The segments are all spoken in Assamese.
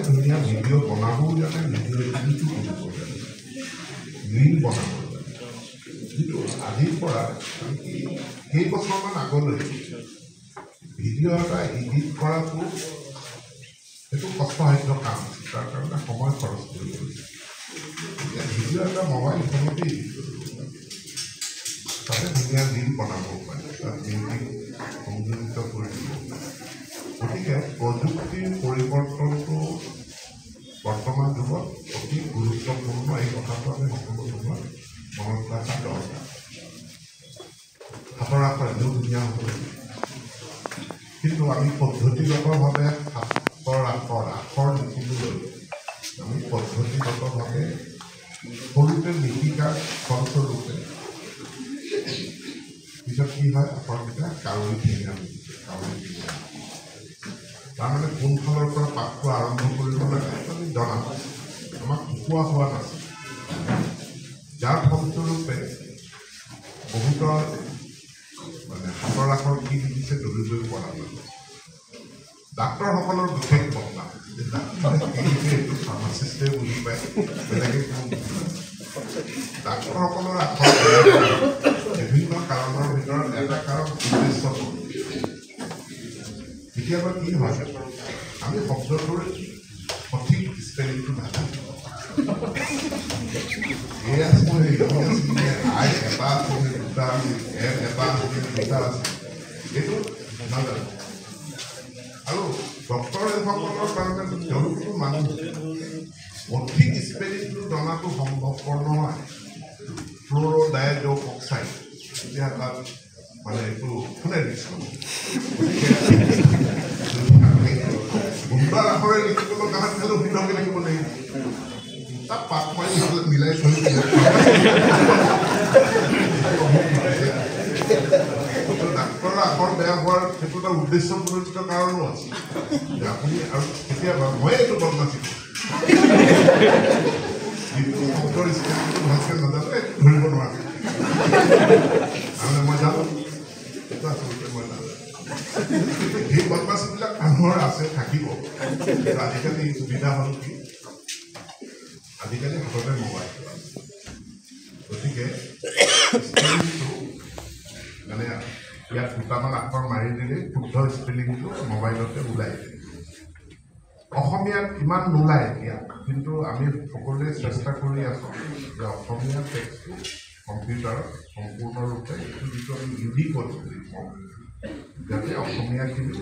ধুনীয়া ভিডিঅ' বনাবও জানে, ভিডিঅ' এডিটো কৰিব জানে, ৰীল বনাব জানে। কিন্তু আজিৰ পৰা কেইবছৰমান আগলৈ ভিডিঅ' এটা এডিট কৰাটো সেইটো কষ্টসাধ্য কাম আছিল, তাৰ কাৰণে সময় খৰচ কৰিব লাগে। এতিয়া ভিডিঅ' এটা মোবাইল ফোনতে এডিট কৰিব লাগে, তাতে ধুনীয়া ৰীল বনাব পাৰে, তাত মিউজিক সংযোজিত কৰি দিব পাৰে। গতিকে প্ৰযুক্তিৰ পৰিৱৰ্তনটো বৰ্তমান যুগত অতি গুৰুত্বপূৰ্ণ। এই কথাটো আমি সকলো সময়ত মনত ৰখা দৰকাৰ। হাতৰ আখৰ এনেও ধুনীয়া হ'ব লাগে, কিন্তু আমি পদ্ধতিগতভাৱে হাতৰ আখৰ লিখিবলৈ আমি পদ্ধতিগতভাৱে সৰুতে লিখিকাৰ ফলস্বৰূপে পিছত কি হয়, আখৰকেইটা কাউৰী ঠেঙীয়া তাৰমানে কোনফালৰ পৰা পাঠটো আৰম্ভ কৰিব লাগে আমি জনা আমাক শিকোৱা হোৱা নাছিল, যাৰ ফলস্বৰূপে বহুতৰ মানে হাতৰ আখৰ কি লিখিছে ধৰিবই পৰা নাযায়। ডাক্তৰসকলৰ বিশেষ বদনাম, এইটো ফাৰ্মাচিষ্টে বুজি পায়, বেলেগে ডাক্তৰসকলৰ আখৰ বিভিন্ন কাৰণৰ ভিতৰত এটা কাৰণ উদ্দেশ্য। কেতিয়াবা কি হয়, আমি শব্দটোৰ সঠিক স্পেলিংটো নাজানো। আই এটা আছে, দুটা আছে, এল এটা আছে, দুটা আছে, এইটো নাজানো। আৰু ডক্তৰসকলৰ কাৰণে তেওঁলোকতো মানুহ, সঠিক স্পেলিংটো জনাটো সম্ভৱপৰ নহয়। ফ্ল'ৰ'ডায়েড'অক্সাইড এতিয়া তাত মানে এইটো কোনে দিছে, সুন্দৰ আখৰে লিখিবলৈ কাৰণে খালি শুদ্ধকৈ লিখিব লাগিব, তাত পাত মাৰি মিলাই চলি ডাক্তৰৰ আখৰ বেয়া হোৱাৰ সেইটো এটা উদ্দেশ্যপ্ৰণোদিত কাৰণো আছে যে আপুনি আৰু কেতিয়াবা মই এইটো গম নাছিলোঁ, যিটো শব্দৰ স্পেলিংটো ভালকৈ নাজানে ধৰিব নোৱাৰে, তাৰমানে মই জানো সেইটো আচলতে মই নাজানো। সেই বদমাচিবিলাক মানুহৰ আছে, থাকিব। আজিকালি সুবিধা হ'ল কি, আজিকালি হাততে মোবাইল, গতিকে মানে ইয়াত দুটামান আখৰ মাৰি দিলে শুদ্ধ স্পেলিংটো মোবাইলতে ওলাই দিয়ে। অসমীয়াত ইমান নোলায় এতিয়া, কিন্তু আমি সকলোৱে চেষ্টা কৰি আছোঁ যে অসমীয়া টেক্সটটো কম্পিউটাৰত সম্পূৰ্ণৰূপে যিটো আমি ইউনিক বুলি কওঁ, যাতে অসমীয়াখিনি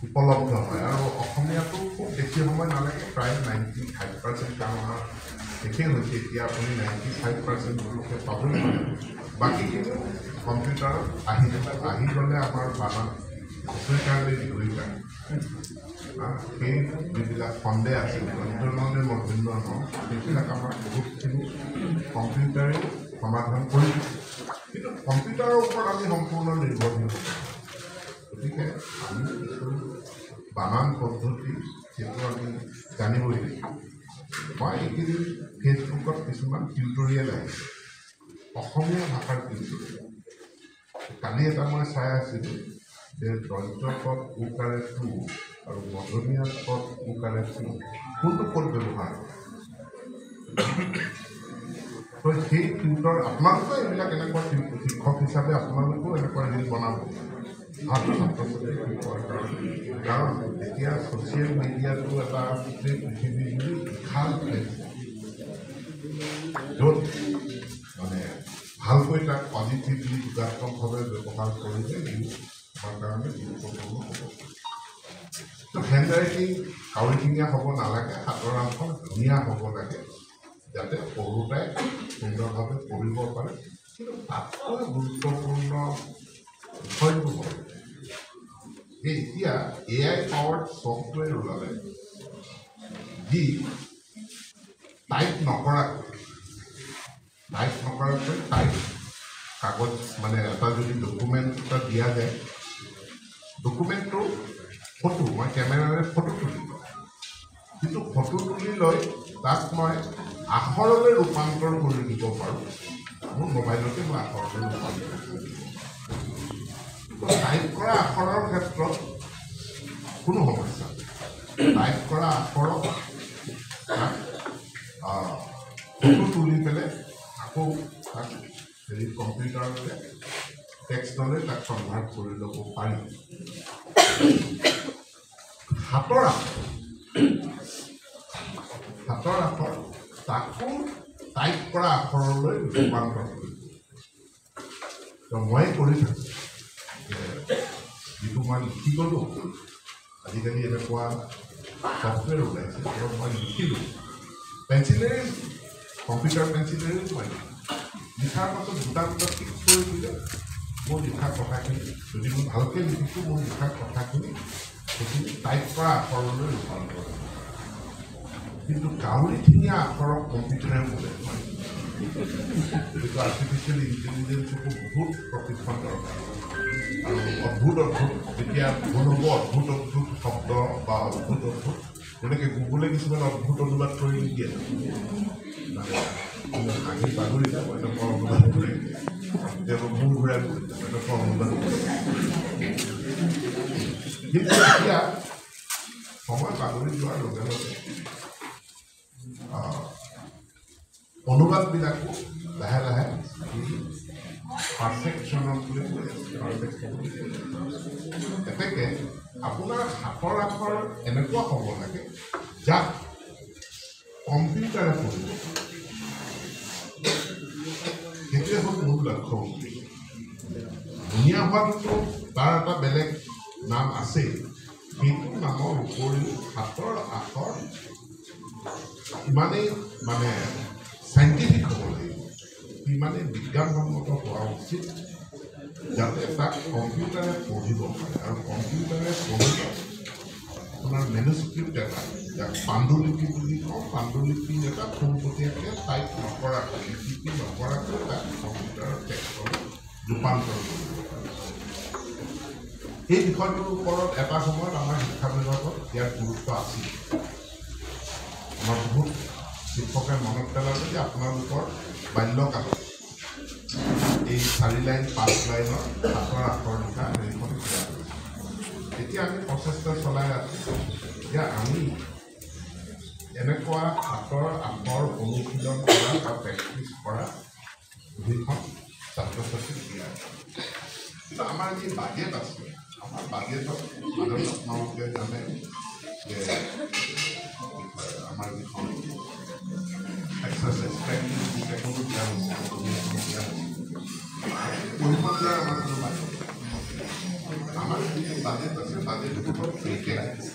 উপলব্ধ হয়। আৰু অসমীয়াটো খুব বেছি সময় নালাগে, প্ৰায় 95% কাম আমাৰ শেষেই হৈছে। এতিয়া আপুনি 95% লোকে পাবই পাৰে, বাকীখিনি কম্পিউটাৰত আহি গ'লে আমাৰ বানান কাৰণে দুইটা সেই যিবিলাক সন্দেহ আছে মধ্যমনে মধ্যন্য সেইবিলাক আমাৰ বহুতখিনি কম্পিউটাৰে সমাধান কৰি, কিন্তু কম্পিউটাৰৰ ওপৰত আমি সম্পূৰ্ণ নিৰ্ভৰশীল। গতিকে আমি কিছু বানান পদ্ধতি সেইটো আমি জানিবই লাগিব। মই এইকেইদিন ফেচবুকত কিছুমান টিউটৰিয়েল আহিছে, অসমীয়া ভাষাৰ টিউটৰিয়েল। কালি এটা মই চাই আছিলোঁ যে দ্বৈত উকাৰে টু আৰু মধ্যমীয়া উকাৰে টু কোনটো ক'ত ব্যৱহাৰ হয়। তো সেই টিউটৰ আপোনালোকেও এইবিলাক এনেকুৱা শিক্ষক হিচাপে আপোনালোকেও এনেকুৱা ৰীল বনাব ভাল ছাত্ৰ ছাত্ৰীক শিকোৱাৰ কাৰণে, কাৰণ এতিয়া ছ'চিয়েল মিডিয়াটো এটা গোটেই পৃথিৱীৰ বিশাল প্লেটফৰ্ম, য'ত মানে ভালকৈ তাক পজিটিভলি যোগাত্মকভাৱে ব্যৱহাৰ কৰিলে ই আমাৰ কাৰণে গুৰুত্বপূৰ্ণ হ'ব। তো হেণ্ড ৰাইটিং কাউৰীঠেঙীয়া হ'ব নালাগে, হাতৰ আখৰ ধুনীয়া হ'ব লাগে, যাতে সৰুতাই সুন্দৰভাৱে পঢ়িব পাৰে। কিন্তু তাতকৈ গুৰুত্বপূৰ্ণ বিষয়টো হ'ল এতিয়া AI পাৱাৰ্ড ছফ্টৱেৰ ওলালে, যি টাইপ নকৰাকৈ টাইপ কাগজ মানে এটা যদি ডকুমেণ্ট এটা দিয়া যায়, ডকুমেণ্টটো ফটো মই কেমেৰাৰে ফটো তুলিব, কিন্তু ফটো তুলি লৈ তাক মই আখৰলৈ ৰূপান্তৰ কৰি দিব পাৰোঁ। মোৰ মোবাইলতে মই আখৰলৈ ৰূপান্তৰ কৰি দিব পাৰোঁ। টাইপ কৰা আখৰৰ ক্ষেত্ৰত কোনো সমস্যা নাই। টাইপ কৰা আখৰক ফটো তুলি পেলাই আকৌ তাক হেৰি কম্পিউটাৰলৈ টেক্সটলৈ তাক কনভাৰ্ট কৰি ল'ব পাৰি হাতৰ আখৰ তাকো টাইপ কৰা আখৰলৈ ৰূপান্তৰ কৰিব মই কৰি থাকোঁ যিটো মই লিখি গ'লোঁ আজিকালি এনেকুৱা ছফ্টৱেৰ ওলাইছে মই লিখিলোঁ পেঞ্চিলেৰে কম্পিউটাৰ পেঞ্চিলেৰে মই লিখাৰ পাছত দুটা ঠিক কৰি দিলে মোৰ লিখা কথাখিনি যদি মই ভালকৈ লিখিছোঁ মোৰ লিখা কথাখিনি সেইখিনি টাইপ কৰা আখৰলৈ ৰূপান্তৰ কৰিব কিন্তু কাউৰীঠীয়া আখৰক কম্পিউটাৰে বোলে যিটো আৰ্টিফিচিয়েল ইণ্টেলিজেঞ্চকো বহুত প্ৰশিক্ষণ দৰকাৰ আৰু অদ্ভুত যেতিয়া ভুল হ'ব অদ্ভুত শব্দ বা অদ্ভুত যেনেকৈ গুগলে কিছুমান অদ্ভুত অনুবাদ কৰি নিদিয়ে আহি বাগৰি যাব এনেকুৱা অনুবাদ কৰি দিয়ে তেওঁলোক মূৰ ঘূৰাই এনেকুৱা অনুবাদ কৰি কিন্তু এতিয়া সময় বাগৰি যোৱাৰ লগে লগে অনুবাদবিলাকো লাহে লাহে পাৰফেকশ্যনত বুলি কৈ আছে এতেকে আপোনাৰ হাতৰ আখৰ এনেকুৱা হ'ব লাগে যাক কম্পিউটাৰে পঢ়িব সেইটোৱে হ'ল মূল লক্ষ্য ধুনীয়া হোৱাটোতো তাৰ এটা বেলেগ নাম আছেই সেইটো নামৰ উপৰিও হাতৰ আখৰ ইমানেই মানে সাইণ্টিফিক হ'ব লাগিব ইমানেই বিজ্ঞানসন্মত হোৱা উচিত যাতে তাক কম্পিউটাৰে পঢ়িব পাৰে আৰু কম্পিউটাৰে পঢ়িলে আপোনাৰ মেনুস্ক্ৰিপ্ট এটা যাক পাণ্ডুলিপি বুলি কওঁ পাণ্ডুলিপি এটা পোনপটীয়াকৈ টাইপ নকৰাকৈ লিপি নকৰাকৈ তাক কম্পিউটাৰৰ টেক্সটত ৰূপান্তৰ কৰিব পাৰে এই বিষয়টোৰ ওপৰত এটা সময়ত আমাৰ শিক্ষা বিভাগত ইয়াৰ গুৰুত্ব আছিল আমাৰ বহুত শিক্ষকে মনত পেলালে যে আপোনালোকৰ বাল্যকালত এই 4 লাইন 5 লাইনৰ হাতৰ আখৰ লিখা হেৰিখন দিয়া হৈছিল এতিয়া আমি প্ৰচেষ্টা চলাই আছোঁ যে আমি এনেকুৱা হাতৰ আখৰ অনুশীলন কৰা বা প্ৰেক্টিছ কৰা যিখন ছাত্ৰ ছাত্ৰীক দিয়া কিন্তু আমাৰ যি বাজেট আছে আমাৰ বাজেটত আপোনালোকে জানে যে আমাৰ যিখন এক্সাৰচাইজ প্ৰেক্টিছ টেকনো দিয়া হৈছে পৰীক্ষা দিয়াৰ আমাৰ কোনো বাজেট আমাৰ যি বাজেট আছে বাজেটটো হ'ল ফ্ৰী টেক্সট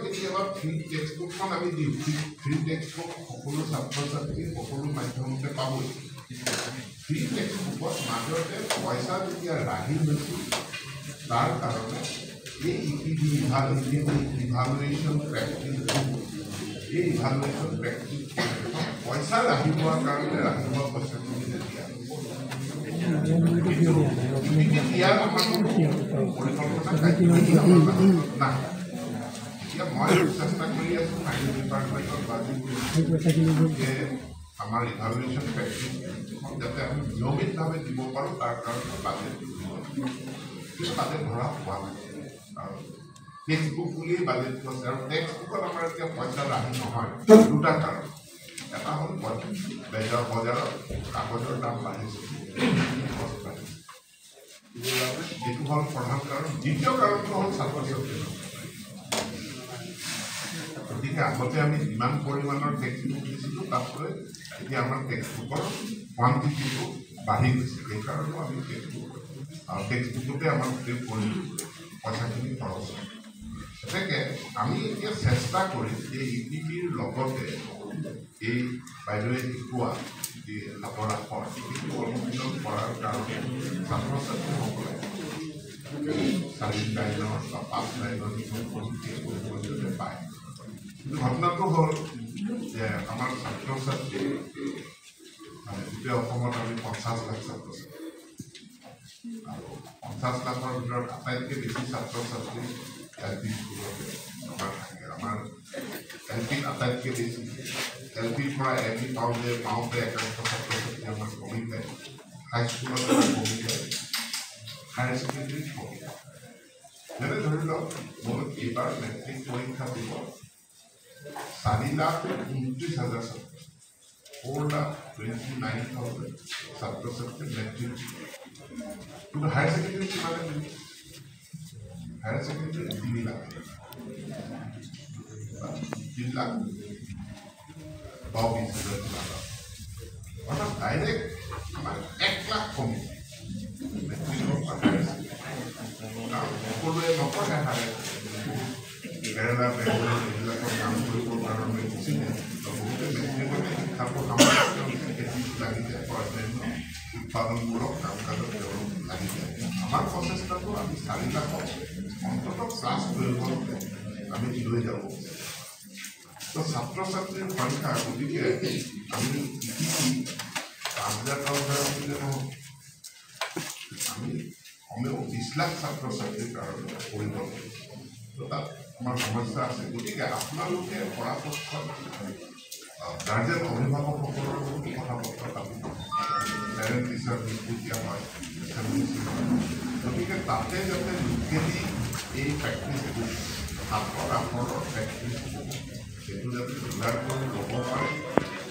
কেতিয়াবা ফ্ৰী টেক্সটবুকখন আমি দিওঁ ফ্ৰী টেক্সটবুক সকলো ছাত্ৰ ছাত্ৰী সকলো মাধ্যমতে পাবই ফ্ৰী টেক্সটবুকত মাজতে পইচা যেতিয়া ৰাহি হৈছিল তাৰ কাৰণে এই ইভালুৱেশ্যন প্ৰেক্টিছ এই ইভালুৱেশ্যন প্ৰেক্টিছ পইচা ৰাহি হোৱাৰ কাৰণে ৰাহি হোৱা পইচাখিনি যেতিয়া ইয়াৰ আমাৰ পৰিকল্পনা নাই এতিয়া মই চেষ্টা কৰি আছোঁ আইন ডিপাৰ্টমেণ্টৰ বাজেট যে আমাৰ ইভালুৱেশ্যন প্ৰেক্টিছ যাতে আমি নিয়মিতভাৱে দিব পাৰোঁ তাৰ কাৰণে বাজেট কিন্তু বাজেট ধৰা হোৱা নাই আৰু টেক্সটবুক বুলিয়েই বাজেটটো আছে আৰু টেক্সটবুকত আমাৰ এতিয়া পইচা ৰাহি নহয় দুটা কাৰণ এটা হ'ল বজাৰত কাগজৰ দাম বাঢ়িছে এইটো হ'ল প্ৰধান কাৰণ দ্বিতীয় কাৰণটো হ'ল ছাত্ৰ ছাত্ৰী গতিকে আগতে আমি যিমান পৰিমাণৰ টেক্সটবুক দিছিলোঁ তাতকৈ এতিয়া আমাৰ টেক্সটবুকৰ কোৱান্টিটিটো বাঢ়ি গৈছে সেইকাৰণেও আমি টেক্সটবুকতে আমাৰ গোটেই পইচাখিনি খৰচ হয় গতিকে আমি এতিয়া চেষ্টা কৰিম যে ইপিপিৰ লগতে এই বাইদেৱে শিকোৱা যি হাতৰ আখৰ সেইটো অনুশীলন কৰাৰ কাৰণে ছাত্ৰ ছাত্ৰীসকলে 4 লাইনৰ বা 5 লাইনৰ যিখন প্ৰযুক্তি পায় কিন্তু ঘটনাটো হ'ল যে আমাৰ ছাত্ৰ ছাত্ৰী মানে গোটেই অসমত আমি 50 লাখ ছাত্ৰ ছাত্ৰী আৰু 50 লাখৰ ভিতৰত আটাইতকৈ বেছি ছাত্ৰ ছাত্ৰী LP স্কুলতে আমাৰ থাকে আমাৰ LPত আটাইতকৈ বেছি LPৰ পৰা ME পাওঁতে একাংশ ছাত্ৰ ছাত্ৰী আমাৰ কমি যায় হাইস্কুলত কমি যায় হায়াৰ ছেকেণ্ডেৰীত কমি যায় যেনে ধৰি লওক মোৰ এইবাৰ মেট্ৰিক পৰীক্ষা দিব 4,29,000 ছাত্ৰ 4,29,000 ছাত্ৰ ছাত্ৰী মেট্ৰিক কিন্তু হায়াৰ ছেকেণ্ডেৰী কিমানে দিলে হায়াৰ ছেকেণ্ডেৰী 3 লাখ 3 লাখ 20,000 অৰ্থাৎ ডাইৰেক্ট আমাৰ 1 লাখ কমি সকলোৱে নপঢ়ে হাৰে কেৰেলা বেংগলৰ এইবিলাকৰ কাম কৰিবৰ কাৰণে গুচি যায় বহুতে মেট্ৰিকতে শিক্ষাটো লাগি যায় অন্যান্য উৎপাদনমূলক কাম কাজত তেওঁলোক লাগি যায় আমাৰ প্ৰচেষ্টাটো আমি 4 লাখত অন্ততঃ ক্লাছ 12 আমি লৈ যাব তো ছাত্ৰ ছাত্ৰীৰ সংখ্যা গতিকে আমি 5,000 আমি কমেও 20 লাখ ছাত্ৰ ছাত্ৰীৰ কাৰণে কৰিব তো তাত আমাৰ সমস্যা আছে গতিকে আপোনালোকে পৰাপক্ষত গাৰ্জেন অভিভাৱকসকলৰ লগত কথা বতৰা পাতিব পেৰেণ্ট টিচাৰ মিটিং দিয়া হয় গতিকে তাতে যাতে লোকেলি এই প্ৰেক্টিছবোৰ হাতৰ আখৰৰ প্ৰেক্টিছবোৰ সেইটো যাতে যোগাৰ কৰি ল'ব পাৰে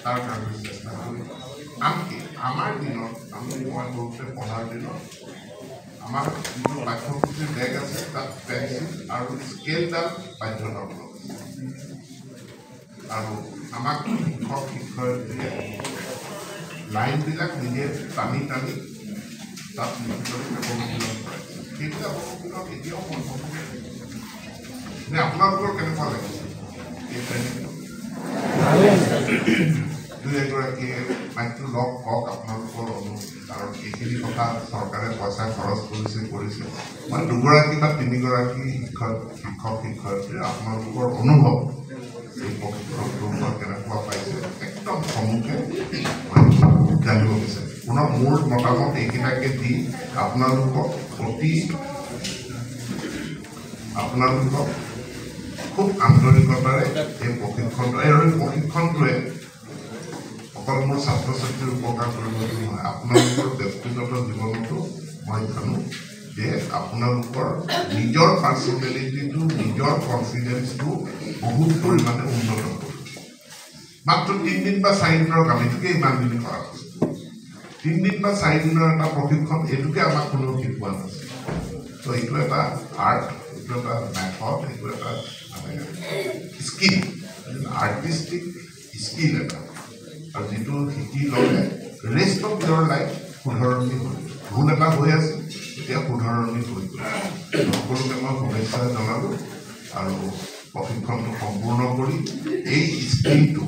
তাৰ কাৰণে চেষ্টা কৰিম আনকি আমাৰ দিনত আমি মই সৰুতে পঢ়াৰ দিনত আমাৰ যিটো পাঠ্যপুথিৰ বেগ আছে তাত পেঞ্চিল আৰু স্কেলডাল বাধ্যতামূলক আৰু আমাক শিক্ষক শিক্ষয়িত্ৰীয়ে লাইনবিলাক নিজে টানি টানি তাত লিখিবলৈ অনুশীলন কৰে সেইবিলাক অনুশীলন এতিয়াও সম্ভৱ নে আপোনালোকৰ কেনেকুৱা লাগিছে এই ট্ৰেইনিংটো দুই এগৰাকীয়ে মাইকটো লগ কওক আপোনালোকৰ কাৰণ এইখিনি কথা চৰকাৰে পইচা খৰচ কৰিছে মই দুগৰাকী বা তিনিগৰাকী শিক্ষক শিক্ষয়িত্ৰী আপোনালোকৰ অনুভৱ এই প্ৰশিক্ষণটোৰ কেনেকুৱা পাইছে একদম সম্মুখে মই জানিব বিচাৰিম পুনৰ মোৰ মতামত এইকেইটাকে দি আপোনালোকক খুব আন্তৰিকতাৰে এই প্ৰশিক্ষণটোৱে অকল মোৰ ছাত্ৰ ছাত্ৰীৰ উপকাৰ কৰিবলৈ নহয় আপোনালোকৰ ব্যক্তিগত জীৱনতো মই জানো যে আপোনালোকৰ নিজৰ পাৰ্চনেলিটিটো নিজৰ কনফিডেন্সটো বহুত পৰিমাণে উন্নত কৰিব মাত্ৰ 3 দিন বা 4 দিনৰ কাম এইটোকে ইমান দিন কৰা হৈছে 3 দিন বা 4 দিনৰ এটা প্ৰশিক্ষণ এইটোকে আমাক কোনেও শিকোৱা নাছিল তো এইটো এটা আৰ্ট এইটো এটা মেথড এইটো এটা স্কিল আৰ্টিষ্টিক স্কিল এটা আৰু যিটো শিকি ল'লে ৰেষ্ট অফ ইয়ৰ লাইফ শুধৰণি হ'ল ভুল এটা হৈ আছে এতিয়া শুধৰণি হৈ গ'ল সকলোকে মই শুভেচ্ছা জনালোঁ আৰু প্ৰশিক্ষণটো সম্পূৰ্ণ কৰি এই স্কিলটো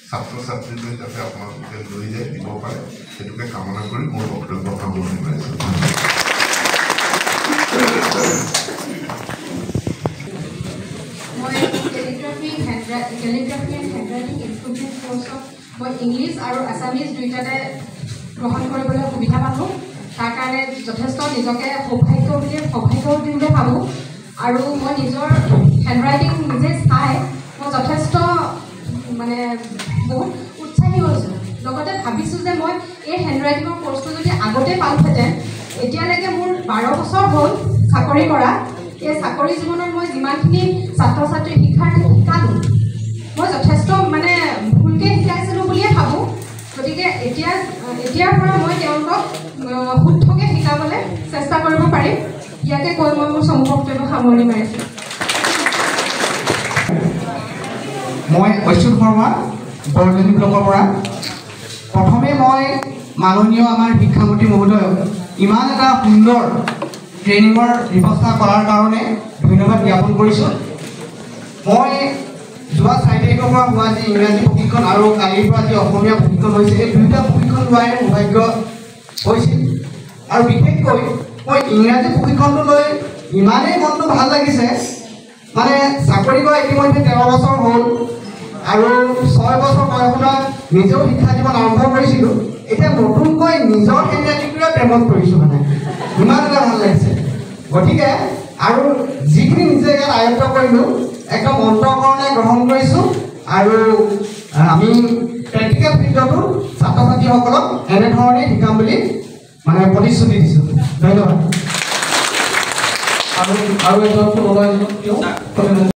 ছাত্ৰ ছাত্ৰীলৈ যাতে আপোনালোকে লৈ যায় দিব পাৰে সেইটোকে কামনা কৰি মোৰ বক্তব্য সামৰণি মাৰিছোঁ Calligraphy and handwriting improvement course মই ইংলিছ আৰু আছামিজ দুইটাতে গ্ৰহণ কৰিবলৈ সুবিধা পালোঁ তাৰ কাৰণে যথেষ্ট নিজকে সৌভাগ্য বুলি ভাবোঁ আৰু মই নিজৰ হেণ্ডৰাইটিং নিজে চাই মই যথেষ্ট মানে বহুত উৎসাহী হৈছোঁ লগতে ভাবিছোঁ যে মই এই হেণ্ডৰাইটিঙৰ কোৰ্চটো যদি আগতে পালোহেঁতেন এতিয়ালৈকে মোৰ 12 বছৰ হ'ল চাকৰি কৰা এই চাকৰি জীৱনত মই যিমানখিনি ছাত্ৰ ছাত্ৰী শিক্ষাৰ্থী শিকালোঁ মই যথেষ্ট মানে ভুলকৈ শিকাইছিলোঁ বুলিয়ে ভাবোঁ গতিকে এতিয়াৰ পৰা মই তেওঁলোকক শুদ্ধকৈ শিকাবলৈ চেষ্টা কৰিব পাৰিম ইয়াকে কৈ মই মোৰ চমু বক্তব্য সামৰণি মাৰিছোঁ মই অচ্যুত শৰ্মা বৰজনী ব্লকৰ পৰা প্ৰথমে মই মাননীয় আমাৰ শিক্ষামন্ত্ৰী মহোদয়ক ইমান এটা সুন্দৰ ট্ৰেইনিঙৰ ব্যৱস্থা কৰাৰ কাৰণে ধন্যবাদ জ্ঞাপন কৰিছোঁ মই যোৱা 4 তাৰিখৰ পৰা হোৱা যি ইংৰাজী প্ৰশিক্ষণ আৰু কালিৰ পৰা যি অসমীয়া প্ৰশিক্ষণ হৈছে এই দুয়োটা প্ৰশিক্ষণ লোৱাৰ সৌভাগ্য হৈছিল আৰু বিশেষকৈ মই ইংৰাজী প্ৰশিক্ষণটো লৈ ইমানেই মনটো ভাল লাগিছে মানে চাকৰি কৰা ইতিমধ্যে 13 বছৰ হ'ল আৰু 6 বছৰ বয়সত নিজেও শিক্ষা জীৱন আৰম্ভ কৰিছিলোঁ এতিয়া নতুনকৈ নিজৰ হেণ্ডৰাইটিংটোৱে প্ৰেমত কৰিছোঁ মানে ইমান এটা ভাল লাগিছে গতিকে আৰু যিখিনি নিজে ইয়াত আয়ত্ত কৰিলোঁ একদম অন্তঃকৰণে গ্ৰহণ কৰিছোঁ আৰু আমি প্ৰেক্টিকেল ফিল্ডতো ছাত্ৰ ছাত্ৰীসকলক এনেধৰণে শিকাম বুলি মানে প্ৰতিশ্ৰুতি দিছোঁ ধন্যবাদ আৰু এজন পুনৰাই